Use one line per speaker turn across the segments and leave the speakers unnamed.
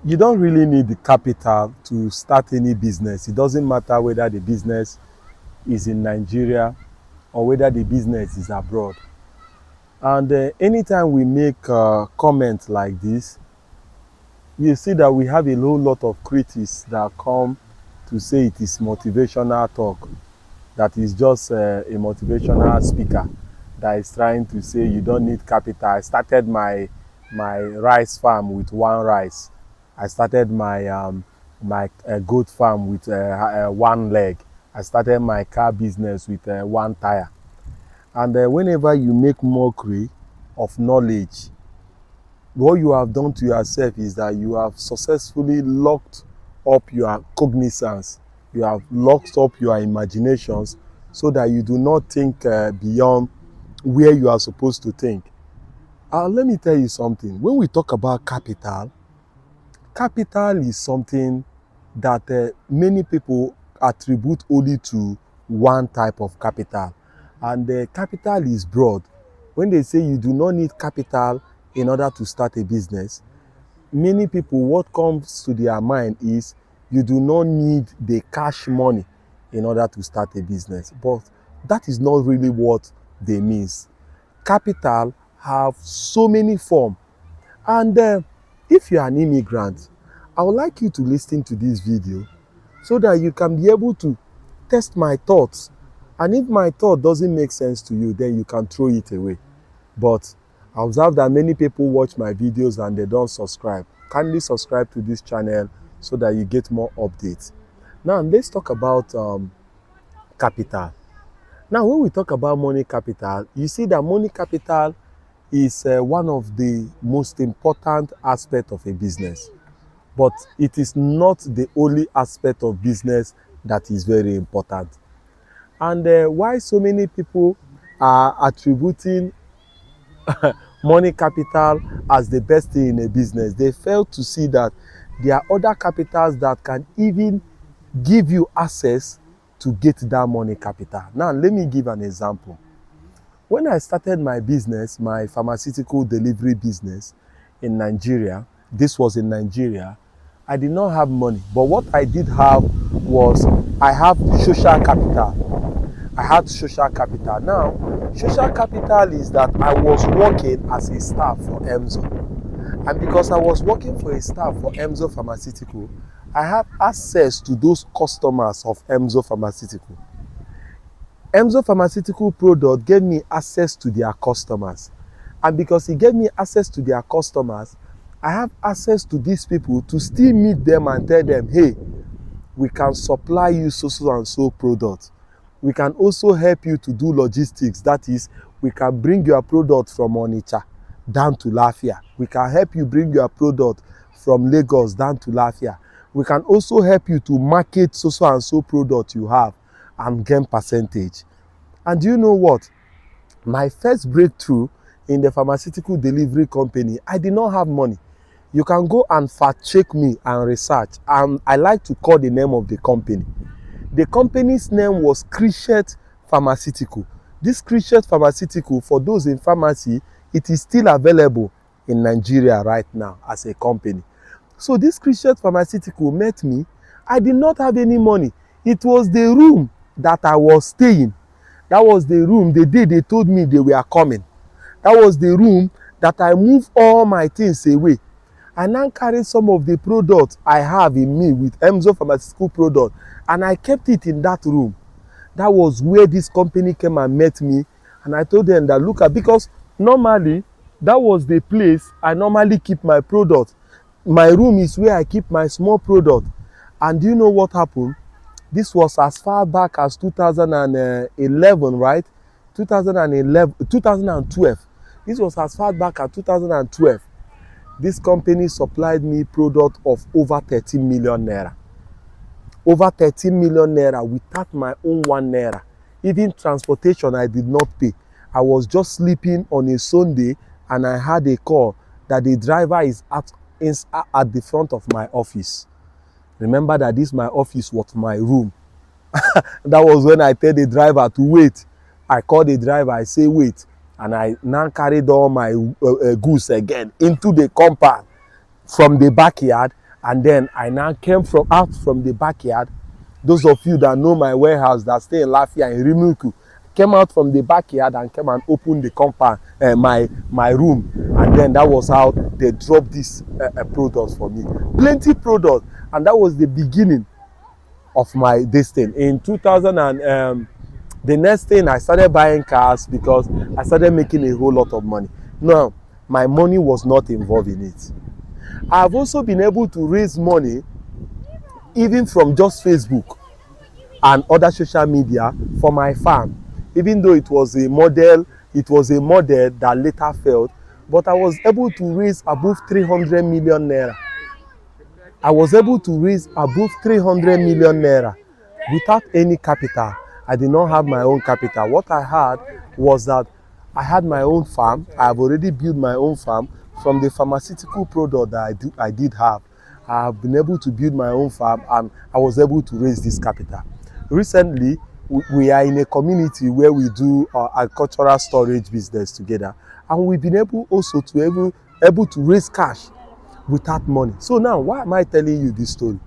You don't really need the capital to start any business. It doesn't matter whether the business is in Nigeria or whether the business is abroad. And anytime we make comments like this, you see that we have a whole lot of critics that come to say it is motivational talk, that is just a motivational speaker that is trying to say you don't need capital. I started my rice farm with one rice. I started my goat farm with one leg. I started my car business with one tire. And whenever you make mockery of knowledge, what you have done to yourself is that you have successfully locked up your cognizance. You have locked up your imaginations so that you do not think beyond where you are supposed to think. Let me tell you something. When we talk about capital, capital is something that many people attribute only to one type of capital. And capital is broad. When they say you do not need capital in order to start a business, many people, what comes to their mind is you do not need the cash money in order to start a business. But that is not really what they mean. Capital have so many forms. And if you are an immigrant, I would like you to listen to this video so that you can be able to test my thoughts. And if my thought doesn't make sense to you, then you can throw it away. But I observe that many people watch my videos and they don't subscribe. Kindly subscribe to this channel so that you get more updates. Now, let's talk about capital. Now, when we talk about money capital, you see that money capital is one of the most important aspects of a business. But it is not the only aspect of business that is very important. And why so many people are attributing money capital as the best thing in a business, they fail to see that there are other capitals that can even give you access to get that money capital. Now, let me give an example. When I started my business, my pharmaceutical delivery business in Nigeria, this was in Nigeria, I did not have money. But what I did have was I have social capital. I had social capital. Now, social capital is that I was working as a staff for Emzo. And because I was working for a staff for Emzo Pharmaceutical, I have access to those customers of Emzo Pharmaceutical. Emzo Pharmaceutical product gave me access to their customers. And because he gave me access to their customers, I have access to these people to still meet them and tell them, hey, we can supply you so and so products. We can also help you to do logistics. That is, we can bring your product from Onitsha down to Lafia. We can help you bring your product from Lagos down to Lafia. We can also help you to market so and so product you have and gain percentage. And do you know what? My first breakthrough in the pharmaceutical delivery company, I did not have money. You can go and fact check me and research. And I like to call the name of the company. The company's name was Chrishet Pharmaceutical. This Chrishet Pharmaceutical, for those in pharmacy, it is still available in Nigeria right now as a company. So this Chrishet Pharmaceutical met me. I did not have any money. It was the room that I was staying. That was the room the day they told me they were coming. That was the room that I moved all my things away. I now carried some of the products I have in me with Emzo Pharmaceutical product, and I kept it in that room. That was where this company came and met me, and I told them that look at, because normally that was the place I normally keep my product. My room is where I keep my small product. And do you know what happened? This was as far back as 2011, right? 2012. This was as far back as 2012. This company supplied me product of over 13 million naira. Over 13 million naira without my own 1 naira. Even transportation I did not pay. I was just sleeping on a Sunday and I had a call that the driver is at the front of my office. Remember that this my office was my room. That was when I tell the driver to wait. I call the driver, I say wait. And I now carried all my goods again into the compound from the backyard. And then I now came out from the backyard. Those of you that know my warehouse that stay in Lafia in Rimuku, came out from the backyard and came and opened the compound, my room. And then that was how they dropped these products for me. Plenty products. And that was the beginning of my destiny. In 2000 and the next thing, I started buying cars because I started making a whole lot of money. Now, my money was not involved in it. I've also been able to raise money even from just Facebook and other social media for my farm. Even though it was a model that later failed, but I was able to raise above 300 million naira. I was able to raise above 300 million naira without any capital. I did not have my own capital. What I had was that I had my own farm. I have already built my own farm from the pharmaceutical product that I did have. I have been able to build my own farm and I was able to raise this capital. Recently, we are in a community where we do agricultural storage business together, and we've been able also to able to raise cash without money. So now, why am I telling you this story?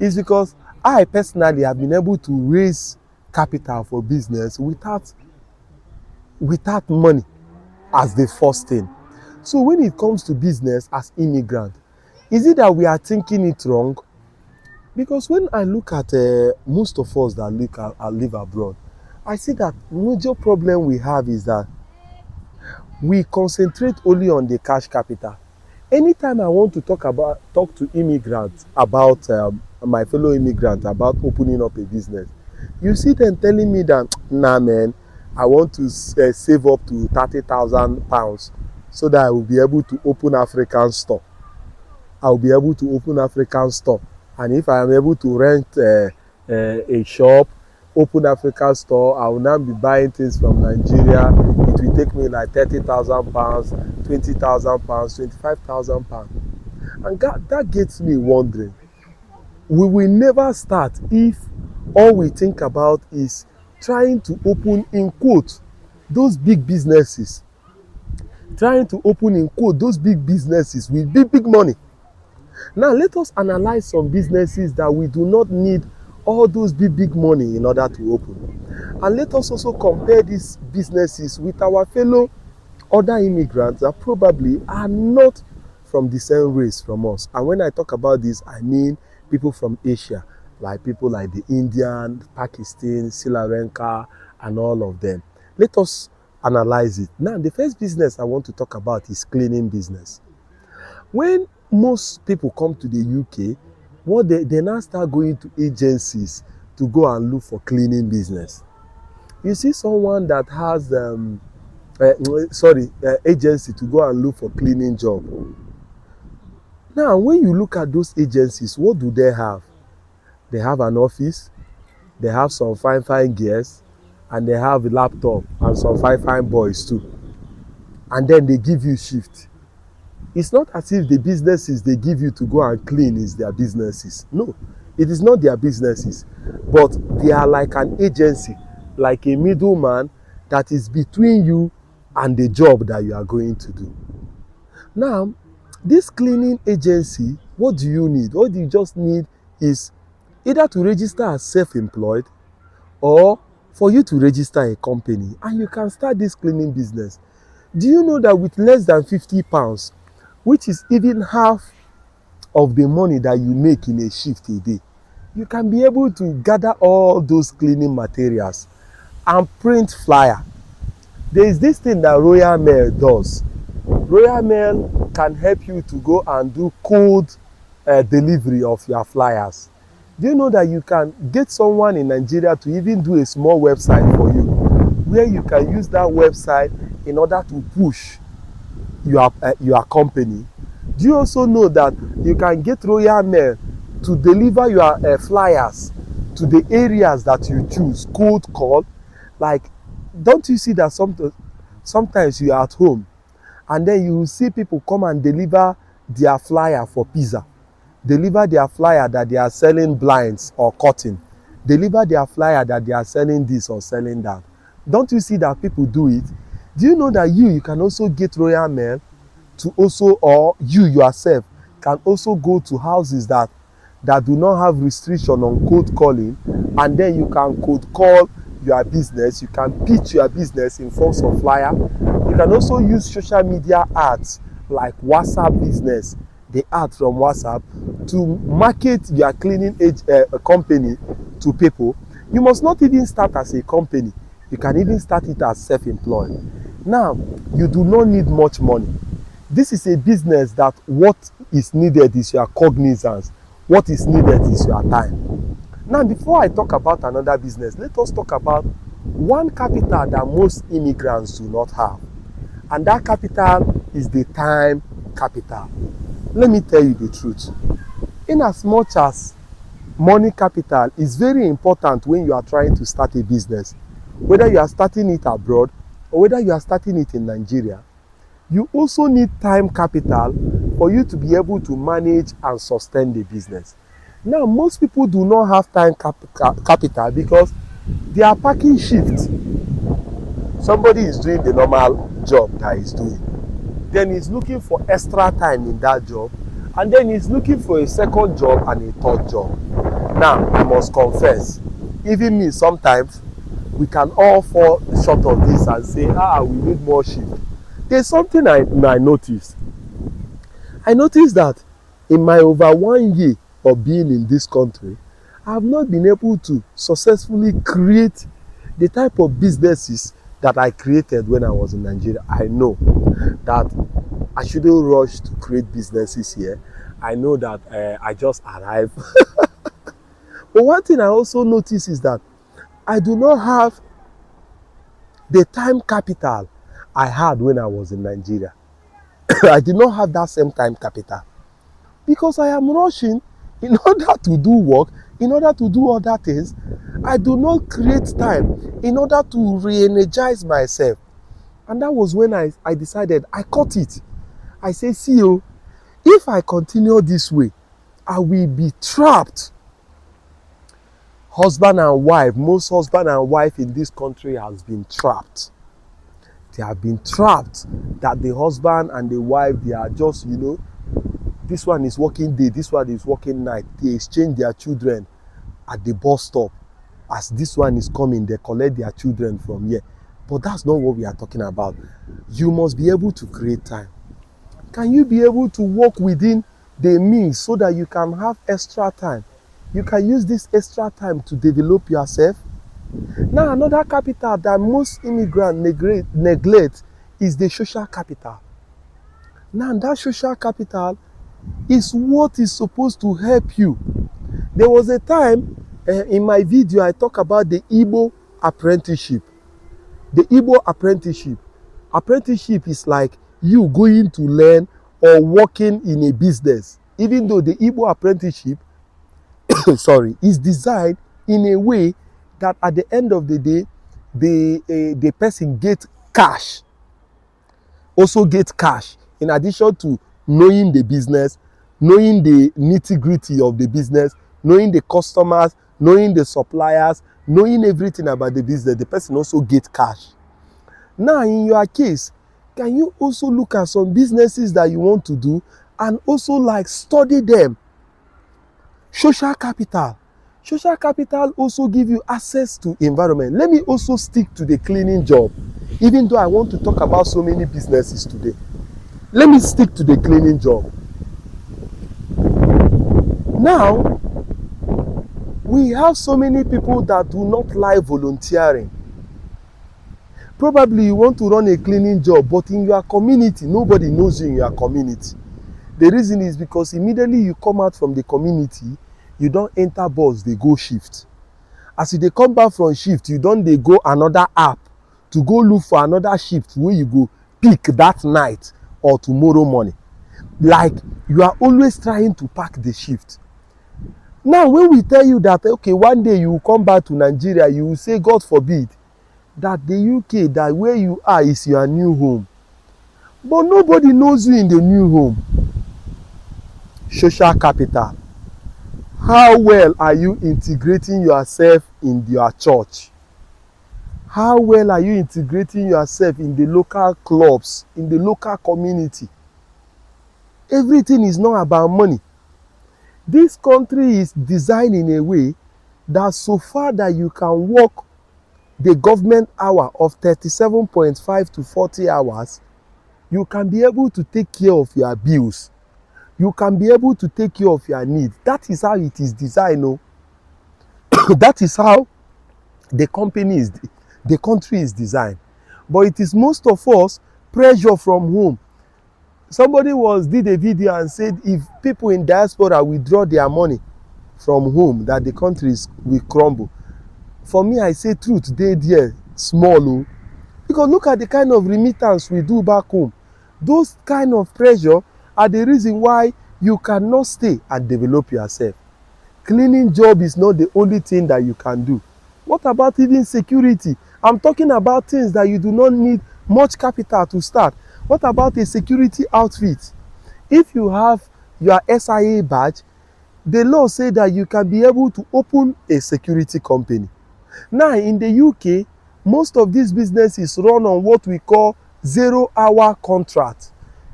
It's because I personally have been able to raise capital for business without money as the first thing. So when it comes to business as immigrant, is it that we are thinking it wrong? Because when I look at most of us that live abroad, I see that major problem we have is that we concentrate only on the cash capital. Anytime I want to talk to immigrants about my fellow immigrants about opening up a business, you see them telling me that, nah man, I want to save up to 30,000 pounds so that I will be able to open African store. I will be able to open African store. And if I am able to rent a shop, open African store, I will now be buying things from Nigeria. It will take me like 30,000 pounds, 20,000 pounds, 25,000 pounds. And that gets me wondering, we will never start if all we think about is trying to open, in quote, those big businesses. Trying to open, in quote, those big businesses with big money. Now, let us analyze some businesses that we do not need all those big money in order to open. And let us also compare these businesses with our fellow other immigrants that probably are not from the same race from us. And when I talk about this, I mean people from Asia, like people like the Indian, Pakistan, Sri Lanka, and all of them. Let us analyze it. Now, the first business I want to talk about is cleaning business. When most people come to the UK, they now start going to agencies to go and look for cleaning business. You see someone that has agency to go and look for cleaning job. Now, when you look at those agencies, what do they have? They have an office, they have some fine gears, and they have a laptop and some fine boys too. And then they give you shift. It's not as if the businesses they give you to go and clean is their businesses. No, it is not their businesses. But they are like an agency, like a middleman that is between you and the job that you are going to do. Now, this cleaning agency, what do you need? What you just need is either to register as self-employed or for you to register a company and you can start this cleaning business. Do you know that with less than 50 pounds, which is even half of the money that you make in a shift a day, you can be able to gather all those cleaning materials and print flyer. There is this thing that Royal Mail does. Royal Mail can help you to go and do cold delivery of your flyers. Do you know that you can get someone in Nigeria to even do a small website for you, where you can use that website in order to push your company? Do you also know that you can get Royal Mail to deliver your flyers to the areas that you choose, cold call? Like, don't you see that sometimes you are at home and then you will see people come and deliver their flyer for pizza, deliver their flyer that they are selling blinds or curtain, deliver their flyer that they are selling this or selling that? Don't you see that people do it? Do you know that you can also get Royal Mail to also, or you yourself can also go to houses that do not have restriction on cold calling, and then you can cold call your business. You can pitch your business in forms of flyer. You can also use social media ads like WhatsApp business, the ad from WhatsApp, to market your cleaning company to people. You must not even start as a company. You can even start it as self-employed. Now, you do not need much money. This is a business that what is needed is your cognizance. What is needed is your time. Now, before I talk about another business, let us talk about one capital that most immigrants do not have. And that capital is the time capital. Let me tell you the truth. In as much as money capital is very important when you are trying to start a business, whether you are starting it abroad or whether you are starting it in Nigeria, you also need time capital for you to be able to manage and sustain the business. Now, most people do not have time capital because they are packing shifts. Somebody is doing the normal job that he's doing. Then he's looking for extra time in that job. And then he's looking for a second job and a third job. Now, I must confess, even me, sometimes we can all fall short of this and say, we need more shift. There's something I noticed. I noticed that in my over 1 year of being in this country, I have not been able to successfully create the type of businesses that I created when I was in Nigeria. I know that I shouldn't rush to create businesses here. I know that I just arrived. But one thing I also notice is that I do not have the time capital I had when I was in Nigeria. I did not have that same time capital because I am rushing in order to do work, in order to do other things. I do not create time in order to re-energize myself. And that was when I decided, I cut it. I say, see you, if I continue this way, I will be trapped. Husband and wife, most husband and wife in this country has been trapped. They have been trapped that the husband and the wife, they are just, this one is working day, this one is working night. They exchange their children at the bus stop. As this one is coming, they collect their children from here. But that's not what we are talking about. You must be able to create time. Can you be able to work within the means so that you can have extra time? You can use this extra time to develop yourself. Now, another capital that most immigrants neglect is the social capital. Now, that social capital is what is supposed to help you. There was a time in my video I talk about the Igbo apprenticeship. The Igbo apprenticeship. Apprenticeship is like you going to learn or working in a business. Even though the Igbo apprenticeship is designed in a way that at the end of the day, the person gets cash. Also get cash in addition to knowing the business, knowing the nitty-gritty of the business, knowing the customers, knowing the suppliers, knowing everything about the business. The person also gets cash. Now, in your case, can you also look at some businesses that you want to do and also study them? Social capital. Social capital also give you access to environment. Let me also stick to the cleaning job, even though I want to talk about so many businesses today. Let me stick to the cleaning job. Now, we have so many people that do not like volunteering. Probably you want to run a cleaning job, but in your community, nobody knows you in your community. The reason is because immediately you come out from the community, you don't enter bus, they go shift. As they come back from shift, you don't they go another app to go look for another shift where you go pick that night or tomorrow morning. Like you are always trying to pack the shift. Now, when we tell you that, okay, one day you will come back to Nigeria, you will say, God forbid, that the UK, that where you are is your new home. But nobody knows you in the new home. Social capital. How well are you integrating yourself in your church? How well are you integrating yourself in the local clubs, in the local community? Everything is not about money. This country is designed in a way that so far that you can work the government hour of 37.5 to 40 hours, you can be able to take care of your bills. You can be able to take care of your needs. That is how it is designed. No? That is how the country is designed. But it is most of us pressure from home. Somebody did a video and said if people in diaspora withdraw their money from home, that the countries will crumble. For me, I say truth, they there small. Because look at the kind of remittance we do back home. Those kind of pressure are the reason why you cannot stay and develop yourself. Cleaning job is not the only thing that you can do. What about even security? I'm talking about things that you do not need much capital to start. What about a security outfit? If you have your SIA badge, the law say that you can be able to open a security company. Now in the UK, most of these businesses run on what we call 0-hour contract.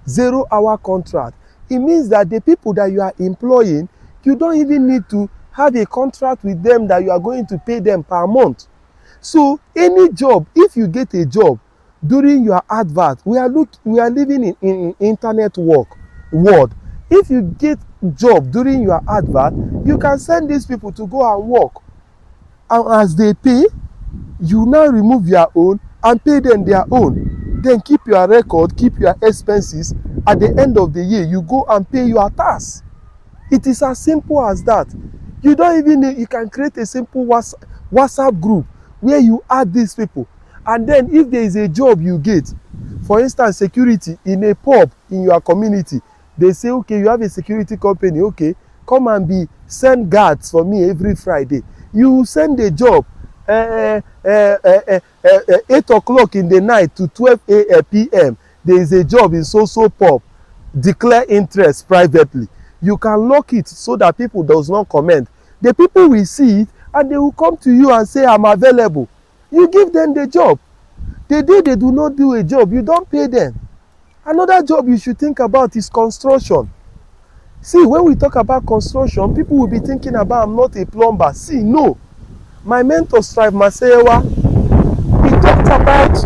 0-hour contract. It means that the people that you are employing, you don't even need to have a contract with them that you are going to pay them per month. So any job, if you get a job during your advert, we are living in internet world. If you get job during your advert, you can send these people to go and work. And as they pay, you now remove your own and pay them their own. Then keep your record, keep your expenses. At the end of the year, you go and pay your tax. It is as simple as that. You don't even need, you can create a simple WhatsApp group where you add these people. And then if there is a job you get, for instance, security in a pub in your community, they say, okay, you have a security company, okay, come and send guards for me every Friday. You send a job 8 o'clock in the night to 12 p.m. There is a job in so pub. Declare interest privately. You can lock it so that people does not comment. The people will see it and they will come to you and say, I'm available. You give them the job. The day they do not do a job, you don't pay them. Another job you should think about is construction. See, when we talk about construction, people will be thinking about I'm not a plumber. See, no. My mentor, Strive Masewa, he talked about,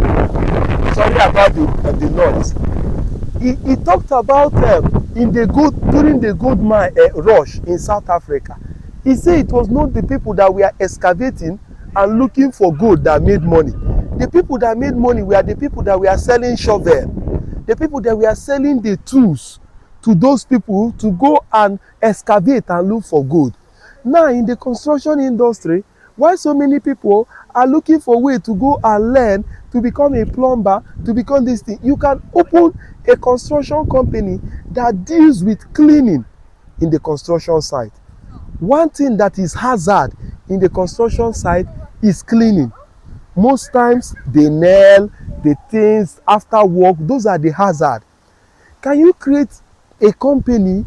sorry about the noise. He talked about during the gold mine rush in South Africa. He said it was not the people that were excavating and looking for gold that made money. The people that made money were the people that were selling shovel, the people that were selling the tools to those people to go and excavate and look for gold. Now in the construction industry, why so many people are looking for a way to go and learn to become a plumber, to become this thing? You can open a construction company that deals with cleaning in the construction site. One thing that is hazard in the construction site is cleaning. Most times they nail the things after work. Those are the hazard. Can you create a company,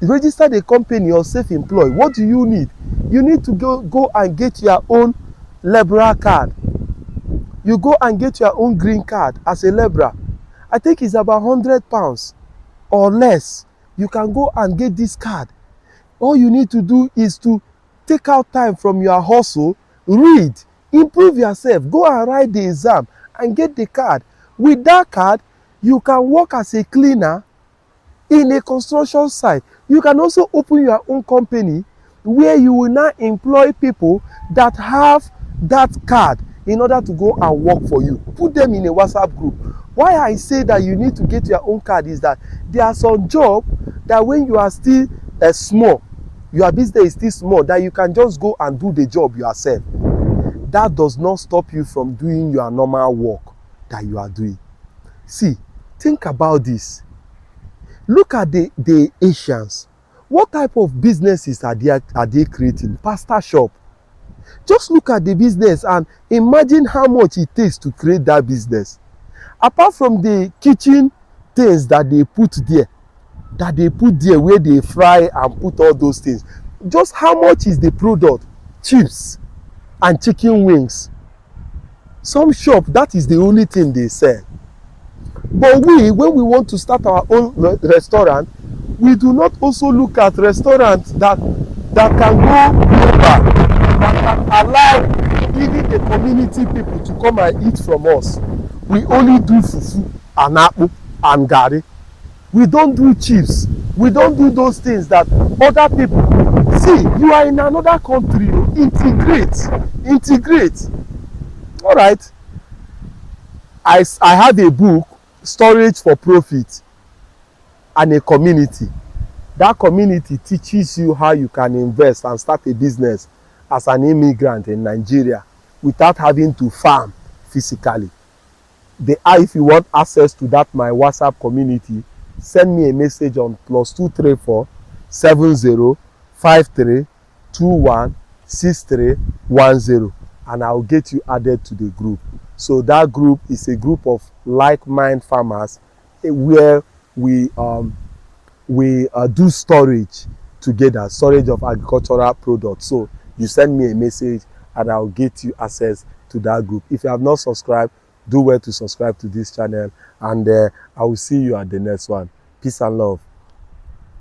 register the company or self-employed? What do you need? You need to go and get your own laborer card. You go and get your own green card as a laborer. I think it's about £100 or less. You can go and get this card. All you need to do is to take out time from your hustle, read, improve yourself, go and write the exam and get the card. With that card, you can work as a cleaner in a construction site. You can also open your own company where you will now employ people that have that card in order to go and work for you. Put them in a WhatsApp group. Why I say that you need to get your own card is that there are some jobs that when you are still small, your business is still small, that you can just go and do the job yourself. That does not stop you from doing your normal work that you are doing. See, think about this. Look at the Asians. What type of businesses are they creating? Pasta shop. Just look at the business and imagine how much it takes to create that business. Apart from the kitchen things that they put there, where they fry and put all those things, just how much is the product? Chips and chicken wings. Some shop, that is the only thing they sell. But we, when we want to start our own restaurant, we do not also look at restaurants that can go global, that can allow even the community people to come and eat from us. We only do fufu and akpu and garri. We don't do chips. We don't do those things that other people. See, you are in another country. Integrate. All right. I have a book, Storage for Profit, and a community. That community teaches you how you can invest and start a business as an immigrant in Nigeria without having to farm physically. If you want access to that my WhatsApp community, send me a message on +234 70 53 21 6310, and I'll get you added to the group. So that group is a group of like-minded farmers where we do storage together, storage of agricultural products. So you send me a message and I'll get you access to that group. If you have not subscribed, do well to subscribe to this channel, and I will see you at the next one. Peace and love.